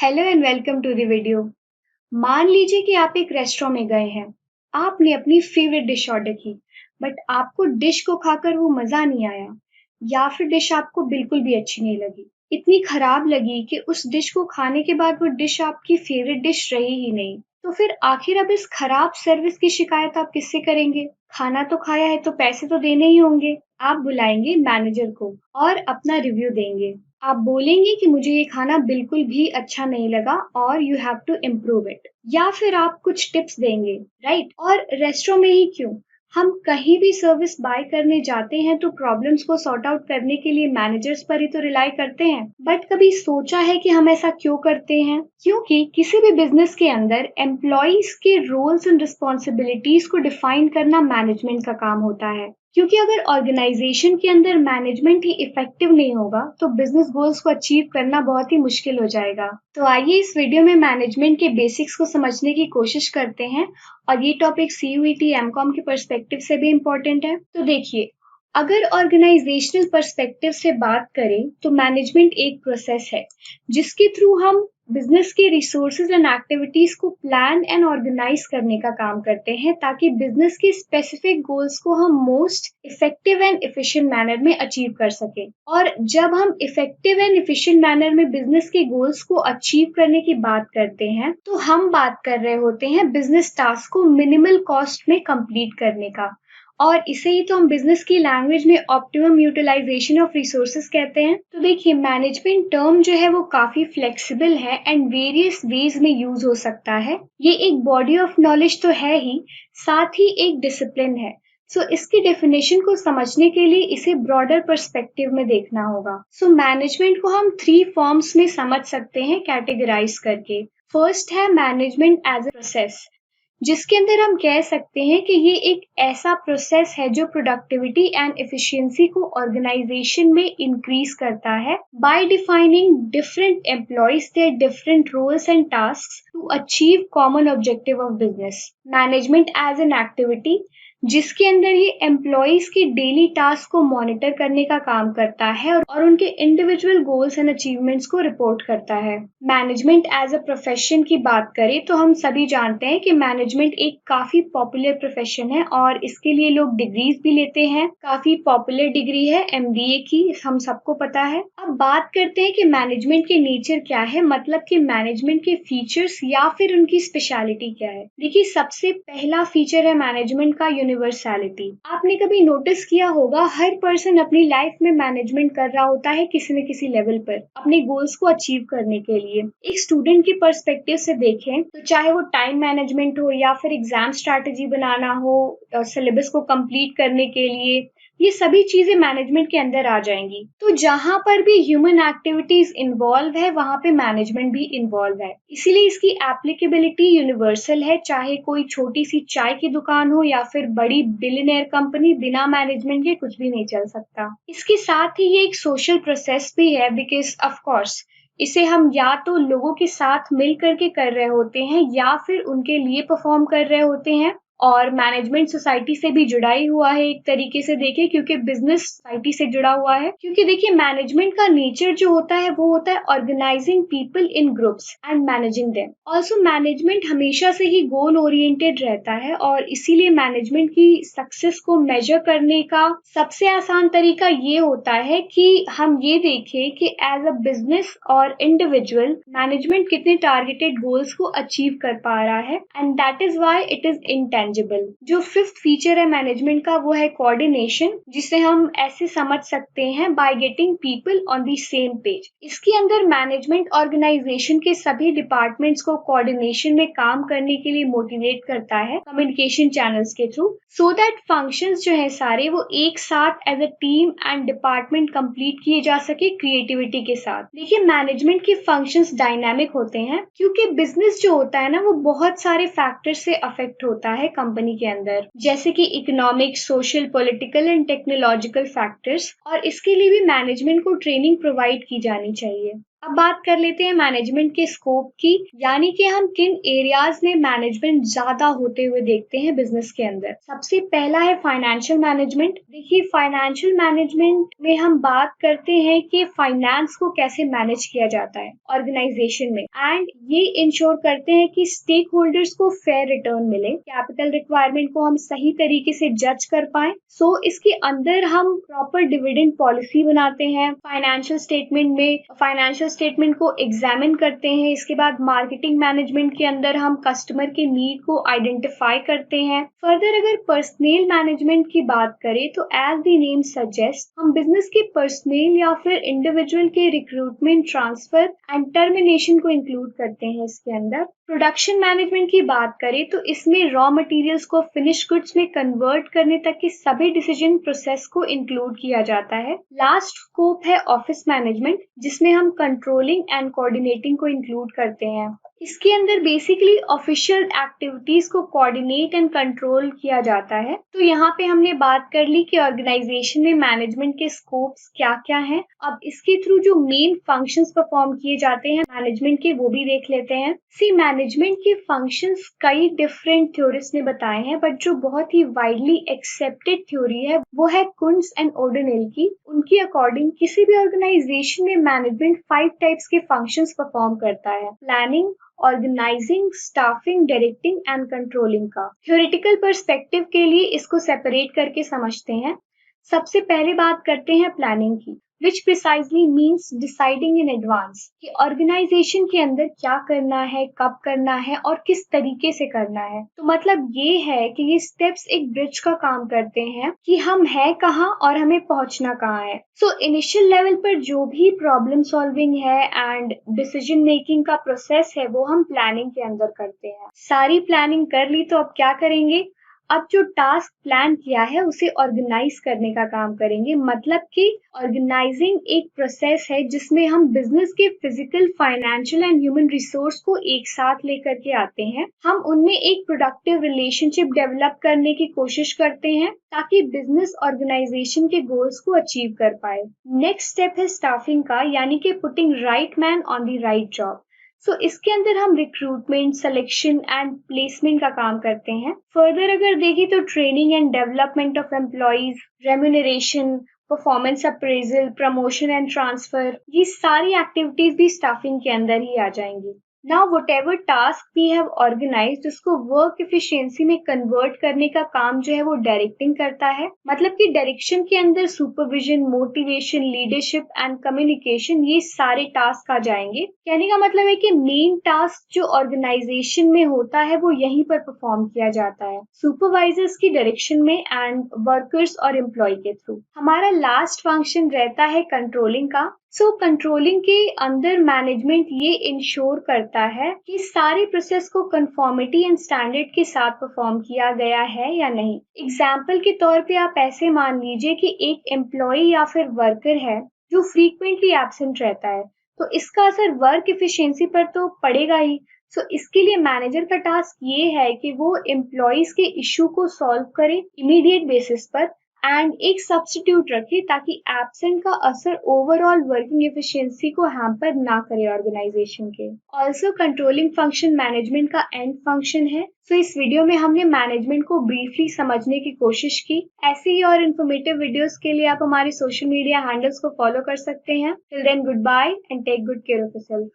Hello and welcome to the video. मान लीजिए कि आप एक रेस्टोरेंट में गए हैं। आपने अपनी फेवरेट डिश ऑर्डर की, बट आपको डिश को खाकर वो मज़ा नहीं आया या फिर डिश आपको बिल्कुल भी अच्छी नहीं लगी। इतनी खराब लगी कि उस डिश को खाने के बाद वो डिश आपकी फेवरेट डिश रही ही नहीं। तो फिर आखिर अब इस खराब सर्विस की शिकायत आप किससे करेंगे? खाना तो खाया है तो पैसे तो देने ही होंगे। आप बुलाएंगे मैनेजर को और अपना रिव्यू देंगे। आप बोलेंगे कि मुझे ये खाना बिल्कुल भी अच्छा नहीं लगा और you have to improve it, या फिर आप कुछ टिप्स देंगे, राइट? और रेस्टोरेंट में ही क्यों, हम कहीं भी सर्विस बाय करने जाते हैं तो प्रॉब्लम्स को सॉर्ट आउट करने के लिए मैनेजर्स पर ही तो रिलाई करते हैं। बट कभी सोचा है कि हम ऐसा क्यों करते हैं? क्योंकि किसी भी बिजनेस के अंदर एम्प्लॉइज के रोल्स एंड रिस्पॉन्सिबिलिटीज को डिफाइन करना मैनेजमेंट का काम होता है। क्योंकि अगर ऑर्गेनाइजेशन के अंदर मैनेजमेंट ही इफेक्टिव नहीं होगा तो बिजनेस गोल्स को अचीव करना बहुत ही मुश्किल हो जाएगा। तो आइए इस वीडियो में मैनेजमेंट के बेसिक्स को समझने की कोशिश करते हैं, और ये टॉपिक सीयूईटी एमकॉम के पर्सपेक्टिव से भी इम्पोर्टेंट है। तो देखिए, अगर ऑर्गेनाइजेशनल पर्सपेक्टिव से बात करें तो मैनेजमेंट एक प्रोसेस है जिसके थ्रू हम बिजनेस के रिसोर्सेज एंड एक्टिविटीज को प्लान एंड ऑर्गेनाइज करने का काम करते हैं, ताकि बिजनेस के स्पेसिफिक गोल्स को हम most effective and efficient manner में अचीव कर सकें। और जब हम इफेक्टिव एंड एफिशिएंट मैनर में बिजनेस के गोल्स को अचीव करने की बात करते हैं तो हम बात कर रहे होते हैं बिजनेस टास्क को मिनिमल कॉस्ट में कंप्लीट करने का। और इसे ही तो हम बिजनेस की लैंग्वेज में ऑप्टिमम यूटिलाइजेशन ऑफ रिसोर्सेज कहते हैं। तो देखिए, मैनेजमेंट टर्म जो है वो काफी फ्लेक्सिबल है एंड वेरियस वेज में यूज हो सकता है। ये एक बॉडी ऑफ नॉलेज तो है ही, साथ ही एक डिसिप्लिन है। इसकी डेफिनेशन को समझने के लिए इसे ब्रॉडर पर्सपेक्टिव में देखना होगा। मैनेजमेंट को हम 3 फॉर्म्स में समझ सकते हैं कैटेगराइज करके। फर्स्ट है मैनेजमेंट एज अ प्रोसेस, जिसके अंदर हम कह सकते हैं कि ये एक ऐसा प्रोसेस है जो प्रोडक्टिविटी एंड एफिशिएंसी को ऑर्गेनाइजेशन में इंक्रीज करता है by defining different employees their different roles and tasks to achieve common objective of business. Management as an activity, जिसके अंदर ये एम्प्लॉइज के डेली टास्क को मॉनिटर करने का काम करता है और उनके इंडिविजुअल गोल्स एंड अचीवमेंट्स को रिपोर्ट करता है। मैनेजमेंट एज अ प्रोफेशन की बात करें तो हम सभी जानते हैं कि मैनेजमेंट एक काफी पॉपुलर प्रोफेशन है और इसके लिए लोग डिग्रीज भी लेते हैं। काफी पॉपुलर डिग्री है एमबीए की, हम सबको पता है। अब बात करते हैं कि मैनेजमेंट के नेचर क्या है, मतलब कि मैनेजमेंट के फीचर्स या फिर उनकी स्पेशलिटी क्या है। देखिए, सबसे पहला फीचर है मैनेजमेंट का यूनिवर्सैलिटी। आपने कभी नोटिस किया होगा, हर पर्सन अपनी लाइफ में मैनेजमेंट कर रहा होता है किसी न किसी लेवल पर अपने गोल्स को अचीव करने के लिए। एक स्टूडेंट की पर्सपेक्टिव से देखें तो चाहे वो टाइम मैनेजमेंट हो या फिर एग्जाम स्ट्रैटेजी बनाना हो, सिलेबस को कंप्लीट करने के लिए, ये सभी चीजें मैनेजमेंट के अंदर आ जाएंगी। तो जहां पर भी ह्यूमन एक्टिविटीज इन्वॉल्व है वहां पे मैनेजमेंट भी इन्वॉल्व है, इसीलिए इसकी एप्लीकेबिलिटी यूनिवर्सल है। चाहे कोई छोटी सी चाय की दुकान हो या फिर बड़ी बिलियनियर कंपनी, बिना मैनेजमेंट के कुछ भी नहीं चल सकता। इसके साथ ही ये एक सोशल प्रोसेस भी है, बिकॉज ऑफ कोर्स इसे हम या तो लोगों के साथ मिल करके कर रहे होते हैं या फिर उनके लिए परफॉर्म कर रहे होते हैं। और मैनेजमेंट सोसाइटी से भी जुड़ा ही हुआ है एक तरीके से देखें, क्योंकि बिजनेस सोसाइटी से जुड़ा हुआ है। क्योंकि देखिए, मैनेजमेंट का नेचर जो होता है वो होता है organising people in groups and managing them. Also management हमेशा से ही गोल ओरिएंटेड रहता है और इसीलिए मैनेजमेंट की सक्सेस को मेजर करने का सबसे आसान तरीका ये होता है कि हम ये देखें कि एज अ बिजनेस और इंडिविजुअल मैनेजमेंट कितने टारगेटेड गोल्स को अचीव कर पा रहा है, and that is why it is intangible. जो फिफ्थ फीचर है मैनेजमेंट का वो है कोऑर्डिनेशन, जिसे हम ऐसे समझ सकते हैं by getting people on the same page. इसके अंदर मैनेजमेंट ऑर्गेनाइजेशन के सभी डिपार्टमेंट्स को कोऑर्डिनेशन में काम करने के लिए मोटिवेट करता है कम्युनिकेशन चैनल्स के थ्रू, सो दैट फंक्शंस जो है सारे वो एक साथ as a team and department complete किए जा सके क्रिएटिविटी के साथ। देखिए, मैनेजमेंट के फंक्शंस डायनामिक होते हैं क्योंकि बिजनेस जो होता है ना वो बहुत सारे फैक्टर से अफेक्ट होता है कंपनी के अंदर, जैसे कि economic, social, political and technological factors, और इसके लिए भी मैनेजमेंट को ट्रेनिंग प्रोवाइड की जानी चाहिए। अब बात कर लेते हैं मैनेजमेंट के स्कोप की, यानी कि हम किन एरियाज में मैनेजमेंट ज्यादा होते हुए देखते हैं बिजनेस के अंदर। सबसे पहला है फाइनेंशियल मैनेजमेंट। देखिए, फाइनेंशियल मैनेजमेंट में हम बात करते हैं कि फाइनेंस को कैसे मैनेज किया जाता है ऑर्गेनाइजेशन में, एंड ये इंश्योर करते हैं कि स्टेक होल्डर्स को फेयर रिटर्न मिले, कैपिटल रिक्वायरमेंट को हम सही तरीके से जज कर पाए। सो इसके अंदर हम प्रॉपर डिविडेंड पॉलिसी बनाते हैं, फाइनेंशियल स्टेटमेंट को एग्जामिन करते हैं। इसके बाद मार्केटिंग मैनेजमेंट के अंदर हम कस्टमर के नीड को आइडेंटिफाई करते हैं। फर्दर अगर पर्सनल मैनेजमेंट की बात करें तो एज द नेम सजेस्ट, हम बिजनेस के पर्सनल या फिर इंडिविजुअल के रिक्रूटमेंट, ट्रांसफर एंड टर्मिनेशन को इंक्लूड करते हैं इसके अंदर। प्रोडक्शन मैनेजमेंट की बात करें तो इसमें रॉ मटेरियल्स को फिनिश गुड्स में कन्वर्ट करने तक के सभी डिसीजन प्रोसेस को इंक्लूड किया जाता है। लास्ट स्कोप है ऑफिस मैनेजमेंट, जिसमें हम कंट्रोलिंग एंड कोऑर्डिनेटिंग को इंक्लूड करते हैं। इसके अंदर बेसिकली ऑफिशियल एक्टिविटीज को कोऑर्डिनेट एंड कंट्रोल किया जाता है। तो यहाँ पे हमने बात कर ली कि ऑर्गेनाइजेशन में मैनेजमेंट के स्कोप्स क्या क्या हैं। अब इसके थ्रू जो मेन फंक्शंस परफॉर्म किए जाते हैं मैनेजमेंट के, वो भी देख लेते हैं। मैनेजमेंट के फंक्शंस कई डिफरेंट थ्योरिस्ट ने बताए हैं, बट जो बहुत ही वाइडली एक्सेप्टेड थ्योरी है वो है कुंट्ज एंड ओडोनिल की। उनके अकॉर्डिंग किसी भी ऑर्गेनाइजेशन में मैनेजमेंट 5 टाइप्स के फंक्शंस परफॉर्म करता है: planning, organising, staffing, directing and controlling का। थ्योरेटिकल पर्सपेक्टिव के लिए इसको सेपरेट करके समझते हैं। सबसे पहले बात करते हैं प्लानिंग की, which precisely means deciding in advance कि ऑर्गेनाइजेशन के अंदर क्या करना है, कब करना है और किस तरीके से करना है। तो मतलब ये है कि ये स्टेप्स एक ब्रिज का काम करते हैं कि हम हैं कहाँ और हमें पहुंचना कहाँ है। सो इनिशियल लेवल पर जो भी प्रॉब्लम सॉल्विंग है एंड डिसीजन मेकिंग का प्रोसेस है वो हम प्लानिंग के अंदर करते हैं। सारी प्लानिंग कर ली तो अब क्या करेंगे? अब जो टास्क प्लान किया है उसे ऑर्गेनाइज करने का काम करेंगे। मतलब कि ऑर्गेनाइजिंग एक प्रोसेस है जिसमें हम बिजनेस के physical, financial and human resource को एक साथ लेकर के आते हैं। हम उनमें एक प्रोडक्टिव रिलेशनशिप डेवलप करने की कोशिश करते हैं ताकि बिजनेस ऑर्गेनाइजेशन के गोल्स को अचीव कर पाए। नेक्स्ट स्टेप है स्टाफिंग का, यानी कि putting right man on the right job. इसके अंदर हम रिक्रूटमेंट, सिलेक्शन एंड प्लेसमेंट का काम करते हैं। फर्दर अगर देखें तो training and development of employees, remuneration, performance appraisal, promotion and transfer, ये सारी एक्टिविटीज भी स्टाफिंग के अंदर ही आ जाएंगी। Now whatever task we have organised, उसको वर्क एफिशिएंसी में कन्वर्ट करने का काम जो है वो डायरेक्टिंग करता है। मतलब कि डायरेक्शन के अंदर supervision, motivation, leadership and communication, ये सारे टास्क आ जाएंगे। कहने का मतलब है कि मेन टास्क जो ऑर्गेनाइजेशन में होता है वो यहीं पर परफॉर्म किया जाता है, सुपरवाइजर्स की डायरेक्शन में एंड वर्कर्स और एम्प्लॉय के थ्रू। हमारा लास्ट फंक्शन रहता है कंट्रोलिंग का। कंट्रोलिंग के अंदर मैनेजमेंट ये इंश्योर करता है कि सारे प्रोसेस को कंफर्मिटी एंड स्टैंडर्ड के साथ परफॉर्म किया गया है या नहीं। एग्जाम्पल के तौर पे आप ऐसे मान लीजिए कि एक एम्प्लॉय या फिर वर्कर है जो फ्रीक्वेंटली एब्सेंट रहता है, तो इसका असर वर्क एफिशिएंसी पर तो पड़ेगा ही। इसके लिए मैनेजर का टास्क ये है कि वो एम्प्लॉयज के इश्यू को सॉल्व करे इमीडिएट बेसिस पर एंड एक सब्स्टिट्यूट रखे ताकि एब्सेंट का असर ओवरऑल वर्किंग एफिशिएंसी को हैम्पर ना करे ऑर्गेनाइजेशन के। ऑल्सो कंट्रोलिंग फंक्शन मैनेजमेंट का एंड फंक्शन है। इस वीडियो में हमने मैनेजमेंट को ब्रीफली समझने की कोशिश की। ऐसे ही और इन्फॉर्मेटिव वीडियोस के लिए आप हमारे सोशल मीडिया हैंडल्स को फॉलो कर सकते हैं। Till then, goodbye and take good care of yourself.